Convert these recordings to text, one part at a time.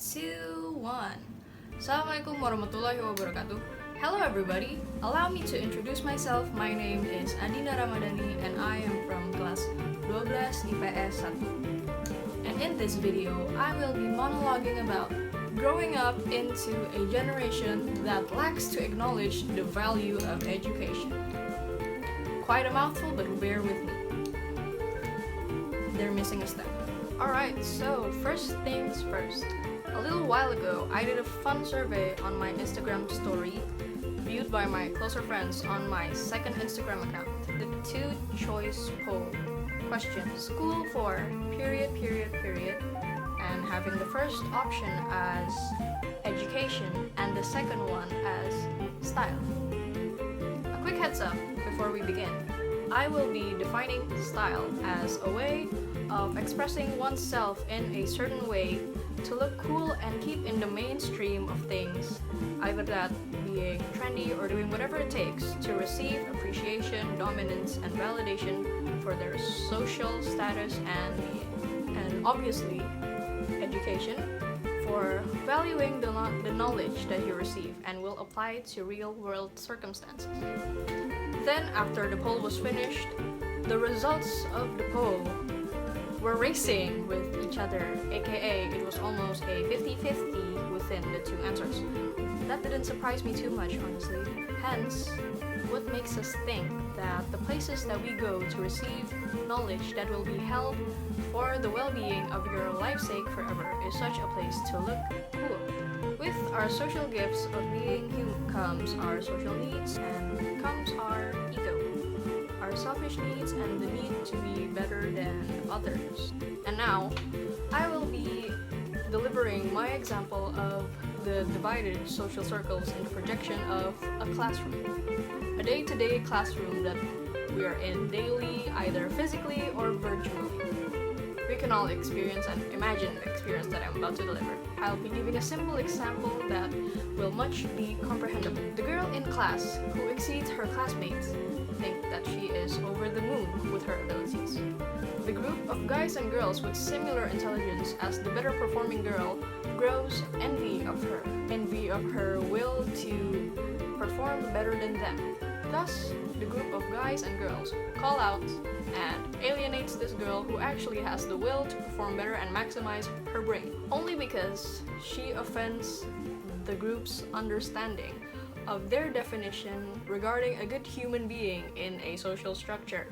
2, 1. Assalamualaikum warahmatullahi wabarakatuh. Hello everybody, allow me to introduce myself. My name is Adinda Ramadhani and I am from class 12 IPS 1. And in this video, I will be monologuing about growing up into a generation that lacks to acknowledge the value of education. Quite a mouthful, but bear with me. They're missing a step. Alright, so first things first. A little while ago, I did a fun survey on my Instagram story, viewed by my closer friends on my second Instagram account. The two-choice poll question, school for ... and having the first option as education and the second one as style. A quick heads up before we begin. I will be defining style as a way of expressing oneself in a certain way to look cool and keep in the mainstream of things, either that being trendy or doing whatever it takes to receive appreciation, dominance, and validation for their social status and obviously education, for valuing the knowledge that you receive and will apply to real-world circumstances. Then, after the poll was finished, the results of the poll were racing with each other, aka it was almost a 50-50 within the two answers. That didn't surprise me too much, honestly. Hence, what makes us think that the places that we go to receive knowledge that will be held for the well-being of your life's sake forever is such a place to look cool. With our social gifts of being human comes our social needs and comes our ego, our selfish needs and the need to be better than others. And now, I will be delivering my example of the divided social circles in the projection of a classroom. A day-to-day classroom that we are in daily, either physically or virtually. We can all experience and imagine the experience that I'm about to deliver. I'll be giving a simple example that will much be comprehensible. The girl in class who exceeds her classmates think that she is over the moon with her abilities. The group of guys and girls with similar intelligence as the better performing girl grows envy of her will to perform better than them. Thus, the group of guys and girls call out and alienates this girl who actually has the will to perform better and maximize her brain, only because she offends the group's understanding of their definition regarding a good human being in a social structure,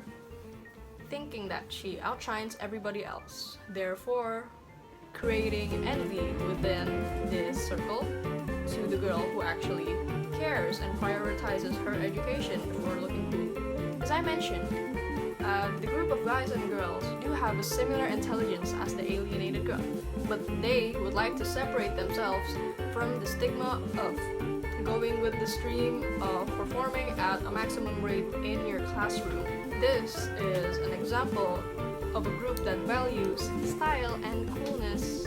thinking that she outshines everybody else, therefore creating envy within this circle to the girl who actually cares and prioritizes her education before looking cool. As I mentioned, the group of guys and girls do have a similar intelligence as the alienated girl, but they would like to separate themselves from the stigma of going with the stream of performing at a maximum rate in your classroom. This is an example of a group that values style and coolness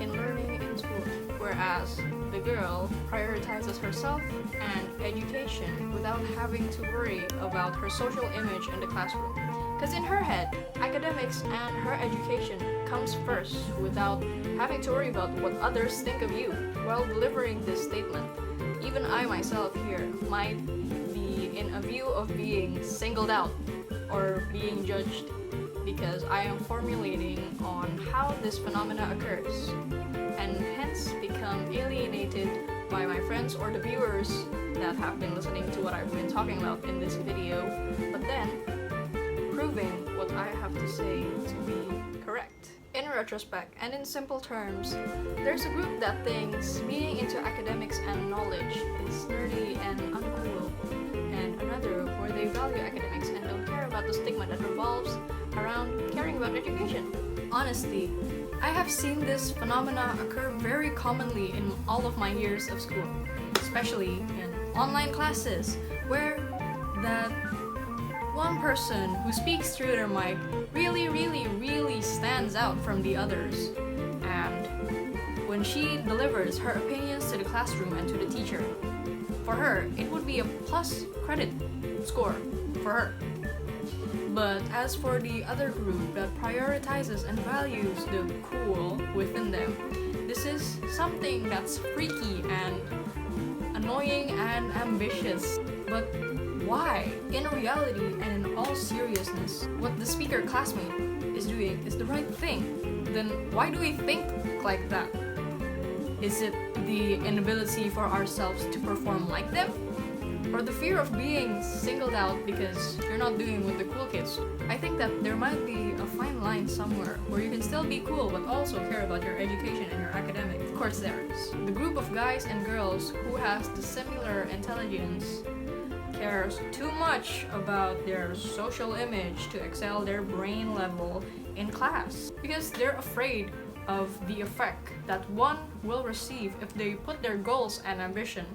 in learning in school, whereas the girl prioritizes herself and education without having to worry about her social image in the classroom. Because in her head, academics and her education comes first without having to worry about what others think of you while delivering this statement. Even I myself here might be in a view of being singled out or being judged because I am formulating on how this phenomena occurs and hence become alienated by my friends or the viewers that have been listening to what I've been talking about in this video, but then proving what I have to say to be correct. In retrospect and in simple terms, there's a group that thinks being into academics and knowledge is nerdy and uncool, and another where they value academics and don't care about the stigma that revolves around caring about education. Honestly, I have seen this phenomena occur very commonly in all of my years of school, especially in online classes, where that one person who speaks through their mic really stands out from the others. And when she delivers her opinions to the classroom and to the teacher, for her, it would be a plus credit score for her. But as for the other group that prioritizes and values the cool within them, This is something that's freaky and annoying and ambitious. But why? In reality and in all seriousness, what the speaker classmate is doing is the right thing. Then why do we think like that? Is it the inability for ourselves to perform like them? Or the fear of being singled out because you're not doing with the cool kids? I think that there might be a fine line somewhere where you can still be cool but also care about your education and your academic. Of course there is. The group of guys and girls who has the similar intelligence cares too much about their social image to excel their brain level in class because they're afraid of the effect that one will receive if they put their goals and ambition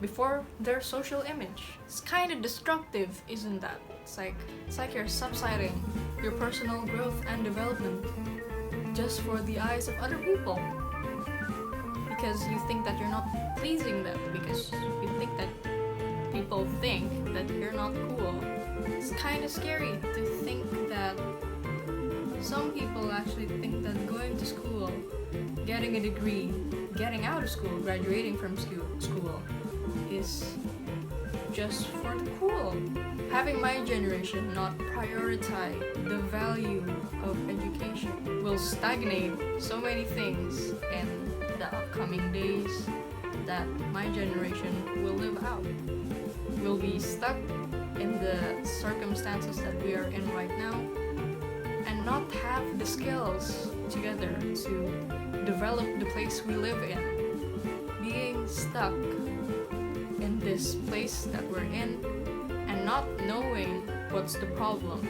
before their social image. It's kind of destructive, isn't that? It's like you're subsiding your personal growth and development just for the eyes of other people because you think that you're not pleasing them, because you think that people think that you're not cool. It's kind of scary to think that some people actually think that going to school, getting a degree, getting out of school, graduating from school is just for the cool. Having my generation not prioritize the value of education will stagnate so many things in the upcoming days that my generation will live out. We'll be stuck in the circumstances that we are in right now and not have the skills together to develop the place we live in. Being stuck in this place that we're in and not knowing what's the problem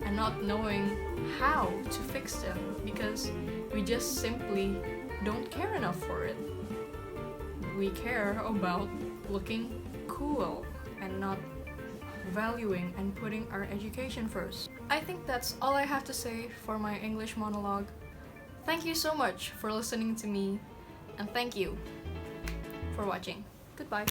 and not knowing how to fix them because we just simply don't care enough for it. We care about looking cool and not valuing and putting our education first. I think that's all I have to say for my English monologue. Thank you so much for listening to me, and thank you for watching. Goodbye.